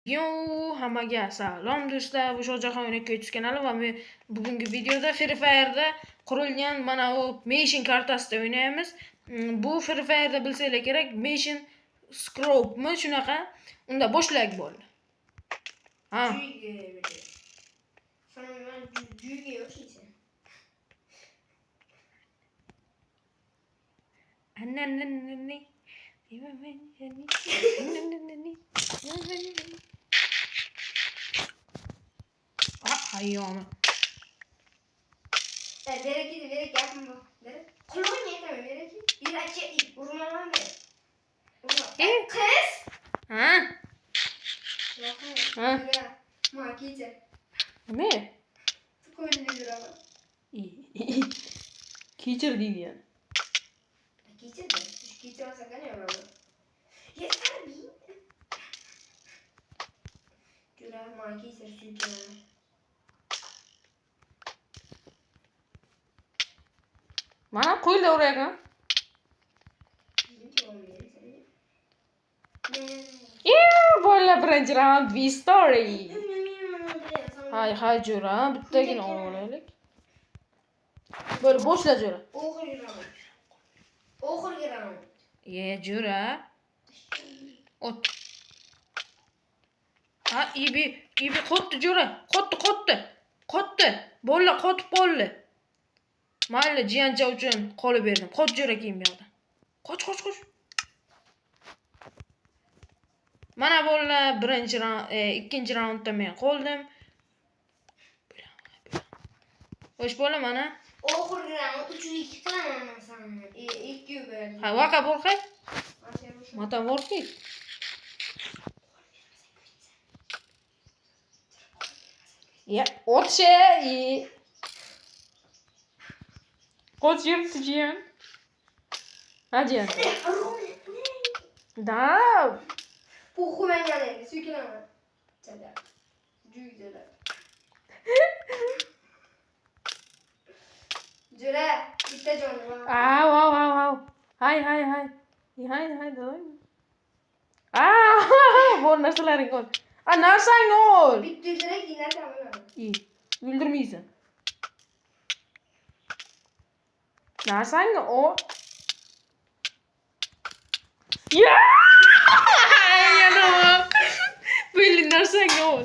Yo, hammaga salom do'stlar. Bu Shohjahon O'ynakka kanali va men bugungi videoda Free Fire'da qurilgan mana u Mission kartasida o'ynaymiz. Bu Free Fire'da bilsanglar kerak, Mission Scrope'mi shunaqa. Unda boshlak bo'ldi. Ha. Annananani. Hayyomı. Verek yapma. Verek. Kulağın yeter verek. Bir açı vurmadan ver. Kız. Ha? Ha? Makice. Ne? Koyun lira. Kechir deydi yani. Kechir de. Kechir olsa qani bo'ladi. Yetar bi. Jura makice suykan. Mana qo'yla o'rayga. Bola birinchi round story. Hay Jura, bittagina olaylik. Böyle boshla Jura. Oxirgi round. Jura. Ot. Ha, ibi qotdi Jura. Qotdi. Bola qotib qoldi. Mayli, jiyancha uchun qolib berdim. Qoch Jura keyin bu yoqda. Qoch. Mana bola ikkinchi raundda men qoldim. Xo'sh bola mana. Oxirgi round 3-2 qilaman sana. 2 berdim. Ha, vaqa bo'lqay. Mata vorqay. Ya, otşe. Qoch yuribdi jiyan. Ha jiyan. Da. Bu xumengalarga suykilaman. Chala. Juydilar. Jura, bitta jonim bor. Wow. Hay. Hay, doy. Bor narsalaring ol. Narsang ol. Bitta direkt dinar ta'minladim. İyi. Güldürmeysen. Narsang ol. Ya! Yanım. Böyle narsang ol.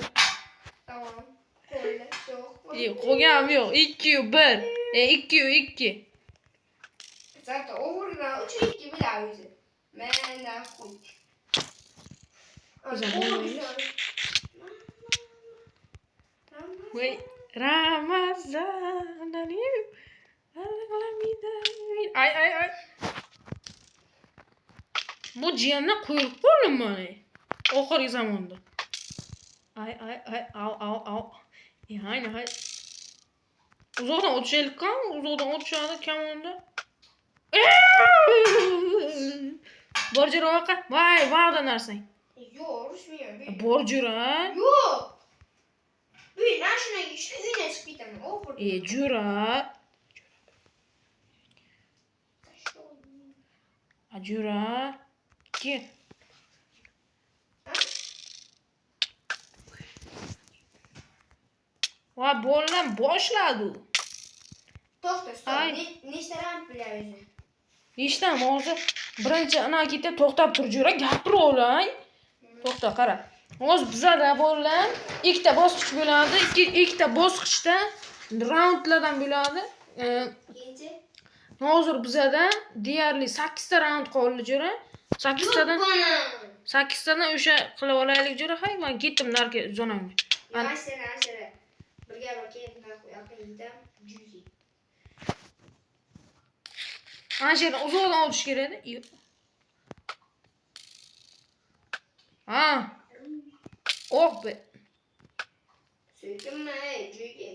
Tamam. Koyla çok. İyi, koyam yok. 2-1. 2. Zaten oxirgi 3-2 bir yüzü. Menden koy. Wait. Ramazan alayım. Ay. Bu jiyanni quyruq bo'ldimi mana? Oxirgi zamonda. Ay. Au. Hay. Uzoqdan o'tishaylik-ku, uzoqdan o'tishadi kamonda. Bor Jura vaqa. Vaqda narsang. Yo'q, urushmayman. Bor Jura. Yo'q. Bir mashinaga ishni uydan chiqib ketaman. Oxirgi. Jura. Jura. Ke. Va bolam boshladi. To'xta, nechta round bilaysiz? Nechtam hozir birinchi anagida to'xtab tur Jura, gapira olay. To'xta, qara. Hozir bizada bolalar ikkita bosqich bo'ladi. Ikkita bosqichda raundlardan bo'ladi. Ikkinchi. Hozir bizada deyarli 8 ta round qoldi Jura. 8 tadan o'sha qilib olaylik Jura. Hay, men ketdim narga zonamga. Ashira. Birga keyin qo'yaqinda juzi. Ana shu yerdan uzoqdan o'tish kerak edi. Ha. Oh be. Sökünme, juzi.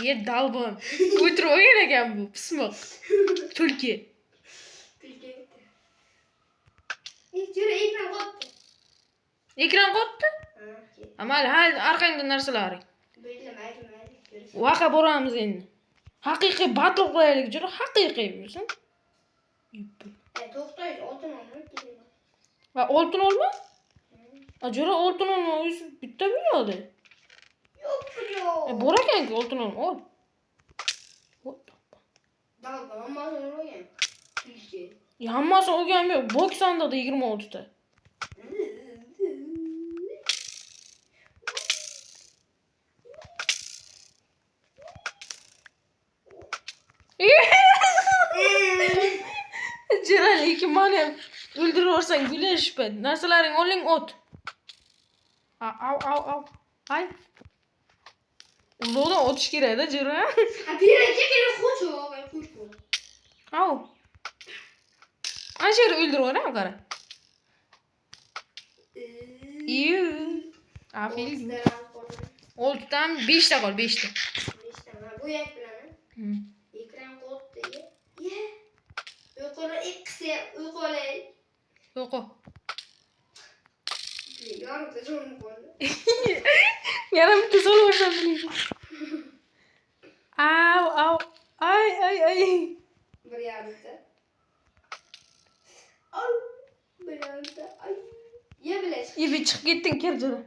Ye dalbon. O'tirib olgan ekan bu pismiq. Tulki. Yura ekran qotdi. Ekran qotdi? Amal hal orqangda narsalaring. Mayli. Vaqa boramiz endi. Haqiqiy battle qilaylik, jura haqiqiy bo'lsin. To'xtaydi, oltin olma kerak. Va oltin olma? Jura oltin olma, o'zi bitta bo'ladi. Yo'q. Bor ekan-ku oltin olma, ol. Dalba, hammasi o'rgan. Tulki. Hammasi olgan yo'q. Box sandiqda 26 ta. Jura lekin meni o'ldiraversan gulashib. Narsalaring oling ot. Au. Ay. Uloqdan otish kerak-da, Jura. Birinchi kelib qo'ch. Au. Ana yerda o'ldirib qara. Afil. 6 dan 5 ta qol, 5 ta. Bu yak bilan. Ekran qotdi. Uyqula ikkisi uyqulay. Yo'q. Yorug'da jo'm bo'ldi. Yana bitta solaversam bilaydi. Au. Ay. Bir yarımda. Au. Bir yarımda. Ay. Ye bileş. Ibi chiqib ketding, kir Jura.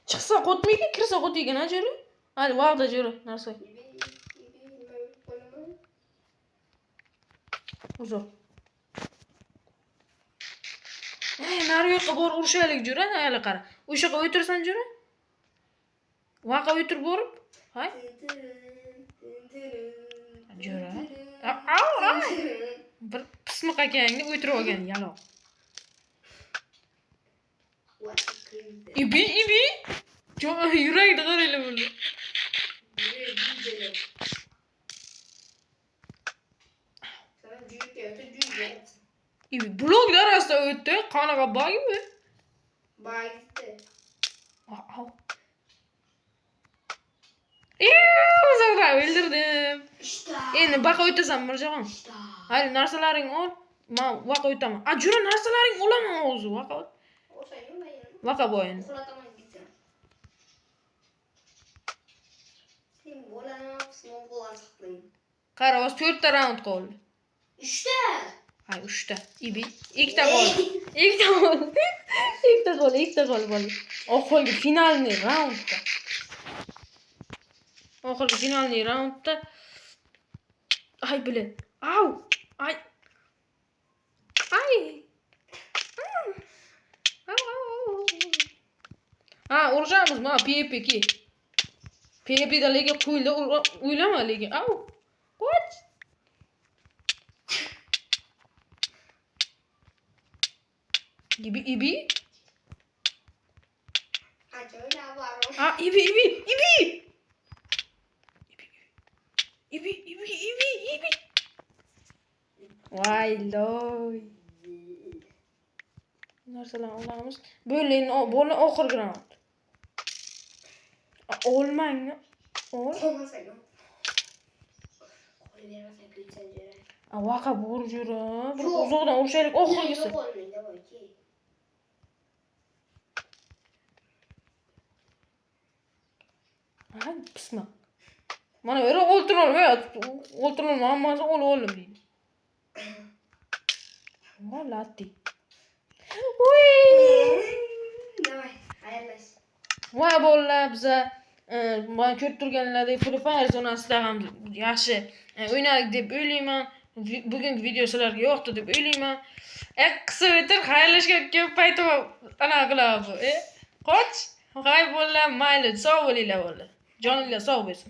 Chiqsa qotmaydi, kirsa qotiygan ha Jura. Hadi vaqtda Jura, narsa. Uzoq. Nari yoqqa borib urushaylik Jura, hali qara. O'sha yoqqa o'tirsan Jura. Vaqa o'tirib borib, hay. Jura. Au. Bir pismiq akangni o'tirib olgan yaloq. Ibi. Yurakda qaraylar bo'ldi. Ibi blok darasida o'tdi, qanaqa bagmi? Bag'di. Au. Uzoqda o'ldirdim. Endi baqa o'tasan Mirjahon. Hali narsalaring ol. Men vaqa o'taman. Jura narsalaring olaman o'zi, vaqa. Vaqa bo'yin. Uxlataman gitsin. Sen bo'lanapsan, bo'lasın. Qara, o'z 4 ta raund qoldi. 3 ta. Hay 3 ta. Ibi, 2 ta qoldi. 2 ta qoldi. Oxirgi finalniy raundda. Oxirgi finalniy raundda. Ay bilan. Au. Ay. Urishamiz, mana PvP. PvPda lekin qo'yildi, o'ylama lekin. Au. Qoch. Ibi. Ajoyla var. Ibi. Voy loy. Narsalarni olamiz. Bo'lingni oxirgi raund. Olmang. Ol. Olmasaga. Qo'y bermasa ketsan jira. Vaqa bor Jura. Bir uzoqdan urishaylik oxirgisi. Ay, pisma. Mana beri oltin olmayapti. Oltin olma, hammasi oldim deydi. Latti. Davay, ayarlash. Voy bolalar, biza men ko'rib turganlardek Free Fire zonasida ham yaxshi o'ynadik deb o'ylayman. Bugungi video sizlarga yoqdi deb o'ylayman. Qisqa o'tir, xayrlashgan paytim ana qiladi bu. Qoch. Hay bolalar, mayli, sog' bo'linglar bolalar. Joninglar sog' bo'lsin.